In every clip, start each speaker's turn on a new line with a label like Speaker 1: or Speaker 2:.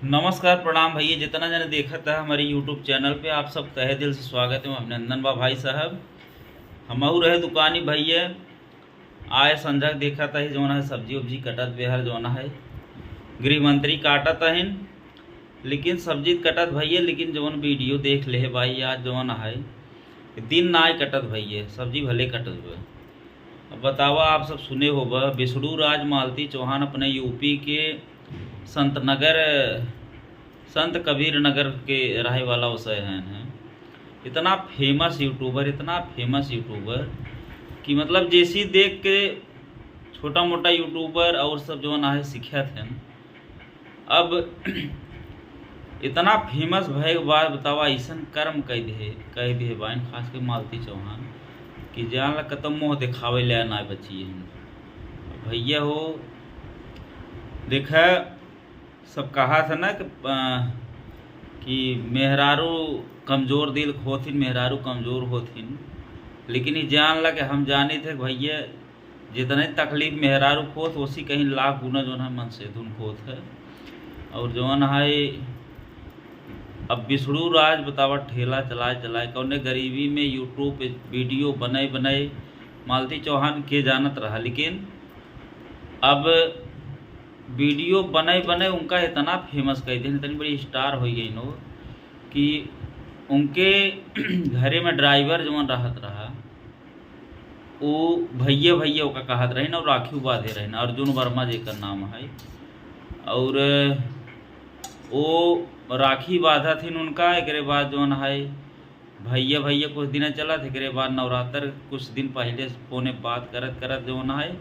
Speaker 1: नमस्कार प्रणाम भैया, जितना जने देखा था हमारे यूट्यूब चैनल पे आप सब तहे दिल से स्वागत है। अभिनंदन बा भाई साहब। हमहू रहे दुकानी भैया आए संझा देखा था जौन है सब्जी उब्जी कटत बेहर जौन है गृह मंत्री काटत हन, लेकिन सब्जी कटत भैया, लेकिन जौन वीडियो देख ले भाई आज जौन है दिन ना कटत भैया, सब्जी भले कटत हुए। अब बतावा आप सब सुने हो बिसड़ू राज मालती चौहान अपने यूपी के संत कबीर नगर के रहे वाला वसय हैं। इतना फेमस यूट्यूबर कि मतलब जैसी देख के छोटा मोटा यूट्यूबर और सब जो ना है सीखा थे। अब इतना फेमस भय के बाद बतावा ऐसा कर्म कह दे बाइन खास के मालती चौहान कि जहाँ कतम मुँह दिखावे ले ना बची भैया हो। देखा सब कहा था ना कि मेहरारू कमज़ोर दिल खोथिन, मेहरारू कमज़ोर होथिन, लेकिन ये जान ला कि हम जाने थे भैया जितने तकलीफ मेहरारू खोत उसी कहीं लाख गुना जो है मन से धुन खोत है। और जौन है अब बिसड़ू राज बतावा ठेला चलाए कौने गरीबी में यूट्यूब पे वीडियो बनाए मालती चौहान के जानत रहा, लेकिन अब वीडियो बनाए उनका इतना फेमस कर दी, इतनी बड़ी स्टार हो गई नो कि उनके घरे में ड्राइवर जवन रहत रहा वो भैया का कहत रहे ना, और राखी बांधे रहे ना, अर्जुन वर्मा जेकर नाम है। और वो राखी बांधा थी उनका। एक बाद जौन है भैया कुछ दिन चला थे, एक बाद नवरात्र कुछ दिन पहले फोने बात करत जौन है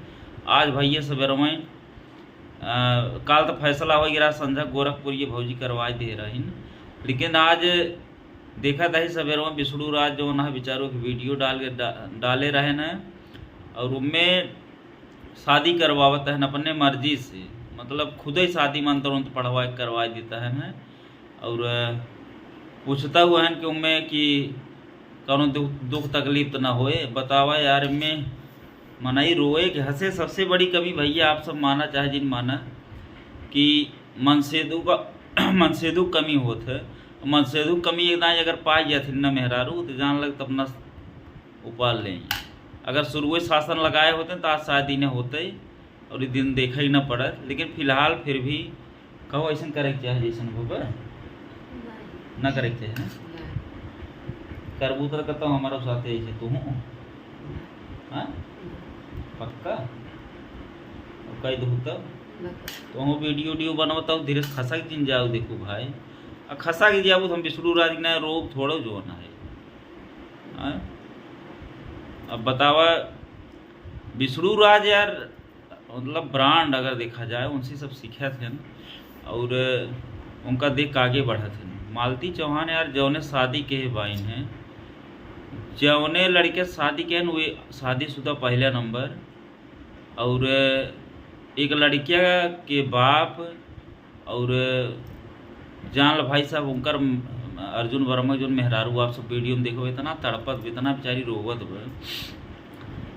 Speaker 1: आज भैया सवेरवें काल तो फैसला हो गया संझा गोरखपुर ये भौजी करवा दे रही, लेकिन आज देखा था सवेर में बिसड़ू राज जो है बेचारों की वीडियो डाले रहे न, और उनमें शादी करवावत है न अपने मर्जी से, मतलब खुद ही शादी मंत्र पढ़वा करवा देता है न। और पूछता हुआ है कि उनमें कि कौन दुख तकलीफ तो ना होए। बतावा यार में मनाई रोए कि हंसे। सबसे बड़ी कमी भैया आप सब माना चाहे जिन माना कि मनसेदु कमी होत है। मनसेदु कमी एक दाई अगर पाई जाती न मेहरारू तो जान लग तब न उपाल लें। अगर शुरू शासन लगाए होते तो आज शादी न होते और ये दिन देखा ही न पड़त, लेकिन फिलहाल फिर भी कहो ऐसा करे के चाहे जैसन होगा न करे के चाहे करबू तो कहता हूँ हमारा साथ ऐसे तू हूँ पक्का कई दो तो हम वीडियो बनवाता हूँ धीरे खसक दिन जाओ। देखो भाई खसा के जाओ तो हम बिसड़ू राज ना रोग थोड़ा जो ना है। अब बतावा बिसड़ू राज यार मतलब ब्रांड अगर देखा जाए उनसे सब सीखा थे और उनका देख आगे बढ़ा थे। मालती चौहान यार जौने शादी के बाइन हैं, जौने लड़के शादी के हैं वे शादीशुदा पहला नंबर, और एक लड़किया के बाप और जान भाई साहब उनकर अर्जुन वर्मा जो मेहरारू आप सब वीडियो में देखो इतना तड़पत इतना बेचारी रोवत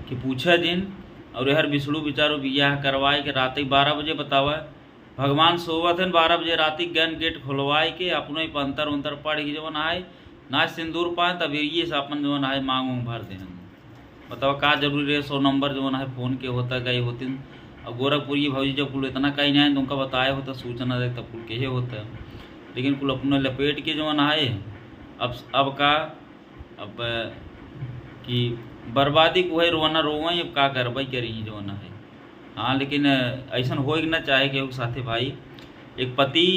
Speaker 1: कि पूछा जिन। और यार बिसड़ू बेचारो बियाह करवाए के रात 12 बजे बतावा भगवान सोवत है 12 बजे रात गन गेट खुलवाए के अपने पंतर उंतर पढ़ के जवन आए ना सिंदूर पाए तब ये से अपन जवन आए मांग उंग भर दे। बताओ का जरूरी है 100 नंबर जवन है फ़ोन के होता गए होते। अब गोरखपुर ये भौजी जब कुल इतना कहीं नहीं तो उनका बताया होता सूचना दे तब कुल के होता, लेकिन कुल अपने लपेट के जवन आए। अब का अब कि बर्बादी को है रोना रोवा अब का करवाई करी जवन है। हाँ लेकिन ऐसा हो ना चाहे कि साथे भाई एक पति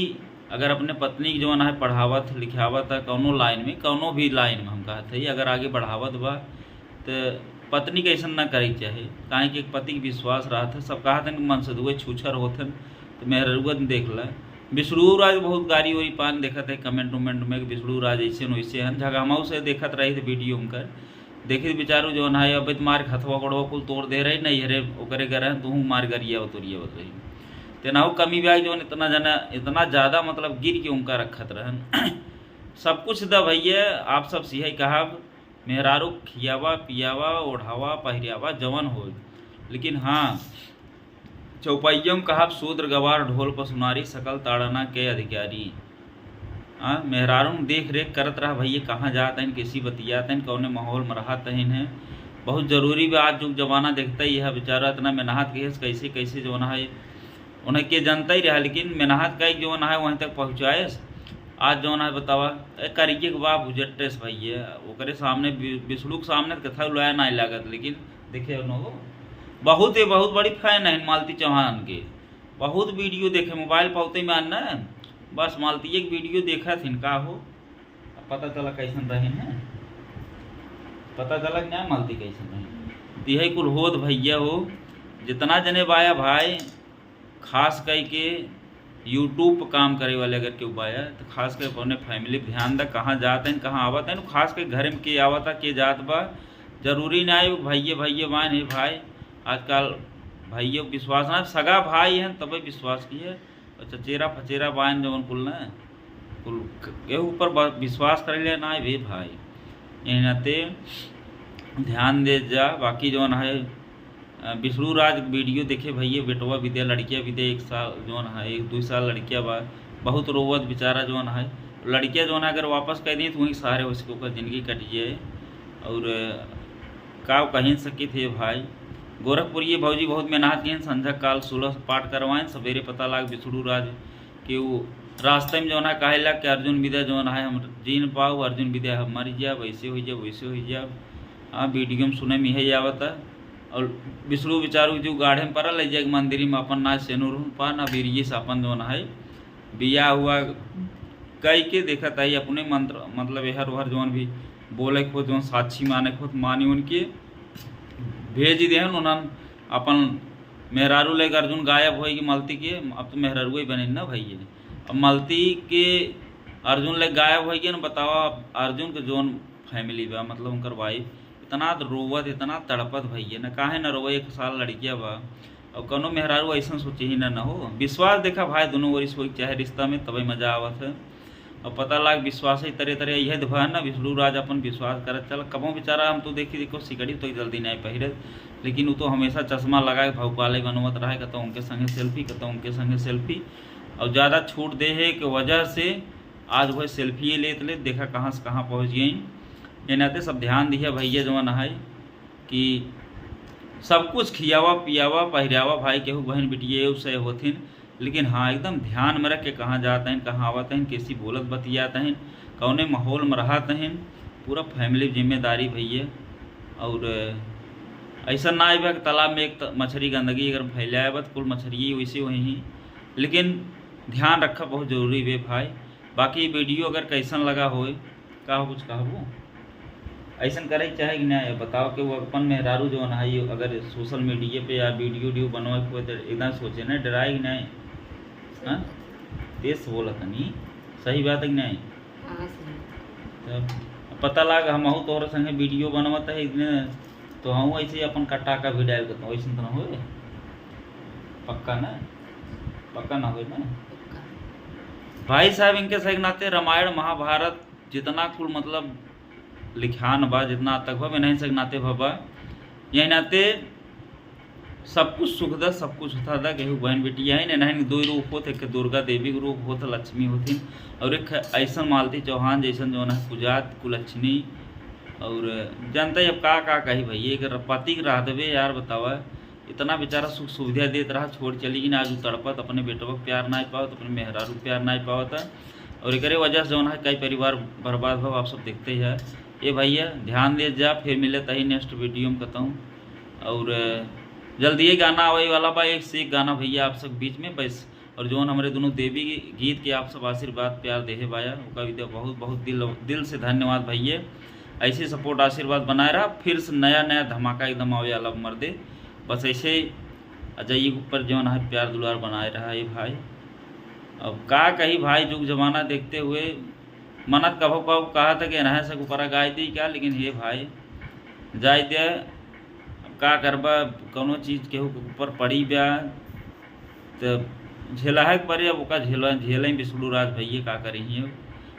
Speaker 1: अगर अपने पत्नी जो है पढ़ावत लिखावत कौनो लाइन में कौनो भी लाइन में हम कहते ही अगर आगे बढ़ावत बा तो पत्नी के ऐसा ना करे चाहे, काहे कि एक पति के विश्वास रहा था। सब कहा था कि मन से दुए छूछर होते तो मेहरुआ देख ला। बिसड़ू राज बहुत गाड़ी वही पान देखा था कमेंट उमेंट में बिसड़ू राज ऐसे वैसे हैं झगमाऊ से देखत रहे थे वीडियो उनकर देखिए बेचारू जो है अब मार हथवा कड़वा कुल तोड़ दे रही नहीं हरे ओकरे कर तू मार गरिया उतरिया बत रही तेनाहू कमी ब्याग जो इतना जना इतना ज़्यादा मतलब गिर के उनका रखत रहन सब कुछ द भैया आप सब सिहे कहा मेहरारू खियावा पियावा ओढ़ावा पहिरावा जवन हो, लेकिन हाँ चौपाइयों कहा शूद्र गवार ढोल पर सुनारी सकल ताड़ना के अधिकारी। मेहरारू देख रेख करत रहा भैया कहाँ जात हैं, किसी बतियात हैं, कौने माहौल में रहत हैं। बहुत जरूरी भी आज जुग जमाना देखता ही है बेचारा इतना मेहनत के कैसे कैसे जो है उन्हें के जानता ही रहा, लेकिन मेहनत का जो है वहीं तक पहुँचाए। आज जो है बतावा करिए के बाप उजट्टेस भैया ओकरे सामने बिसड़ू के सामने कथा उलाया नहीं लागत, लेकिन देखे उन्होंने बहुत बड़ी फैन है मालती चौहान के। बहुत वीडियो देखे मोबाइल पौते में आना बस मालती एक वीडियो देखा थी का हो पता चला कैसन रहे हैं, पता चला क्या मालती कैसन रहे तिहे कुल होत भैया हो। जितना जने बाया भाई खास करके यूट्यूब पर काम करे वाले अगर केहू बाया तो खास कर अपने फैमिली पर ध्यान दा कहाँ जाते हैं कहाँ आवत हैं, खास कर घर में के आवता के जात बा जरूरी ना है भैया बान है भाई। आजकल भाइयों विश्वास ना सगा भाई हैं तब विश्वास किए और चचेरा फचेरा बान जवन कुल न कुल के ऊपर विश्वास कर ले ना वे भाई यही नाते ध्यान दे जा। बाकी जवन है विष्णु राज वीडियो देखे भैया बेटवा विद्या लड़कियाँ विद्या 1 साल जवन है 1-2 साल लड़कियाँ बा बहुत रोवत बेचारा जवन है लड़कियाँ जवन अगर वापस कह दी तो वहीं सहारे उसके ऊपर ज़िंदगी कटिए और का कहीं सकी थे भाई। गोरखपुर ये भौजी बहुत मेहनत की संध्या काल 16 पाठ करवाएं सवेरे पता लाग विष्णु राज कि वो रास्ते में जौन है कहे लग कि अर्जुन विद्या जौन है हम जी न पाओ अर्जुन विद्या हम मर जाए वैसे हो जाए। हाँ वीडियो में सुने में यही आवत है और विष्णु विचारू जो गाढ़े में पड़ल जाए मंदिर में अपन ना सेनुर पा ना वीरिये से अपन जौन है बिया हुआ कई के देखत आई अपने मंत्र मतलब हर वहर जौन भी बोले खुद जौन साक्षी माने खुद मानी उनके भेज देहन उन्हन अपन मेहरारू लेकर अर्जुन गायब होगी मलती के अब तो मेहरारू ही बने ना भैया अब मलती के अर्जुन ले गायब होगी ना बताओ अर्जुन के जोन फैमिली बा मतलब उनकर वाइफ इतना रोवत इतना तड़पत भैया न काहे न रोवे 1 साल लड़किया बा और कौनो मेहरारू ऐसा सोचे ही ना हो विश्वास देखा भाई दोनों ओर हो चाहे रिश्ता में तभी मजा आवत है और पता लाग विश्वास ही तरह यह दिखा ना विष्णु राज अपन विश्वास करत चल कबो बेचारा हम तो देखो सिकड़ी तो जल्दी नहीं पहिरत लेकिन वो तो हमेशा चश्मा लगा के भौकाले बनवत रहा कहता उनके संगे सेल्फी और ज़्यादा छूट दे है कि वजह से आज वह सेल्फी ले देखा कहाँ से कहाँ पहुँच गई। ये नाते सब ध्यान दिया भैया जवन है कि सब कुछ खियावा पियावा पहिरावा भाई केहू बहन बिटिए उससे होथिन लेकिन हाँ एकदम ध्यान में रख के कहाँ जाते हैं कहाँ आवते हैं कैसी बोलत बतियाते हैं कौने माहौल में रहते हैं पूरा फैमिली जिम्मेदारी भैया। और ऐसा ना आए तालाब में एक मछली गंदगी अगर फैलाए बा कुल मछली वैसे वहीं लेकिन ध्यान रखा बहुत जरूरी है भाई। बाकी वीडियो अगर कैसन लगा हो का कुछ कहबो ऐसा करे चाहे कि नहीं बताओ कि वो अपन मेहरारू जो है अगर सोशल मीडिया पे या वीडियो बनवा को तो एकदम सोचे ना डराए कि नहीं हाँ तेज बोला तनी सही बात है कि नहीं तब पता लग हम तोहर संगे वीडियो बनवत है तो हम ऐसे अपन कट्टा का भी डाल देता हूँ ऐसा तो ना हो पक्का ना हो ना भाई साहब इनके सही नाते रामायण महाभारत जितना कुल मतलब लिखान बा जितना तक भा नहीं सक नाते भबा यही नाते सब कुछ सुखदा सब कुछ होता था केहू बहन बेटिया है नहीं 2 रूप होते एक दुर्गा देवी के रूप होता लक्ष्मी होती और एक ऐसा मालती चौहान जैसा जो है कुजात कुलक्ष्मी और जनता अब का कही भैया एक पति के रह देवे यार बतावा इतना बेचारा सुख सुविधा देते रहा छोड़ चली कि आज तड़पत अपने बेटवा प्यार ना पावत अपने मेहरारू प्यार ना पावता और एक वजह से जो है कई परिवार बर्बाद भाव आप सब देखते हैं। ये भैया ध्यान दे जा फिर मिले तही नेक्स्ट वीडियो में कहता हूँ और जल्दी ये गाना आवे वाला बा एक से एक गाना भैया आप सब बीच में बस और जो हमारे दोनों देवी गीत के आप सब आशीर्वाद प्यार देहे बाया उनका भी बहुत बहुत दिल से धन्यवाद भैया। ऐसे सपोर्ट आशीर्वाद बनाए रहा फिर से नया धमाका एकदम आवे वाला मर दे बस ऐसे अजय ऊपर जो है प्यार दुलार बनाए रहा ये भाई। अब का कही भाई जुग जमाना देखते हुए मनत कभो कहा था कि नहा सक ऊपर गाय दी क्या लेकिन ये भाई जाए दे का करबा कोनो चीज़ के ऊपर पड़ी ब्या तो झेला है पड़े अब ओका झेल विष्णु राज भैया का करी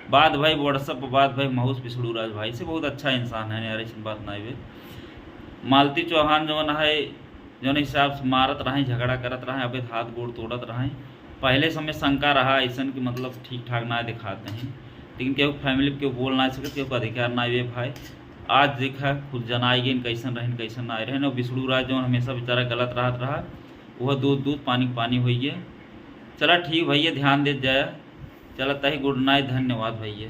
Speaker 1: बात भाई व्हाट्सअप पर बात भाई महूस विष्णु राज भाई से बहुत अच्छा इंसान है यार ऐसी बात ना है। मालती चौहान जो है जौन हिसाब से मारत रहें, झगड़ा करत रहें, अबे हाथ गोड़ तोड़त रहें। पहले समय शंका रहा ऐसा कि मतलब ठीक ठाक ना दिखाते हैं, लेकिन केहू फैमिली केहू बोल ना सकते, केहू अधिकार ना ये भाई। आज देखा खुद जनाई गई कैसन रहें कैसन ना रहे। विष्णु राज जो हमेशा बेचारा गलत रहत रहा, वह दूध पानी पानी हुई है। चला ठीक भैया, ध्यान दे जाए। चला तही गुड नाइट, धन्यवाद भैया।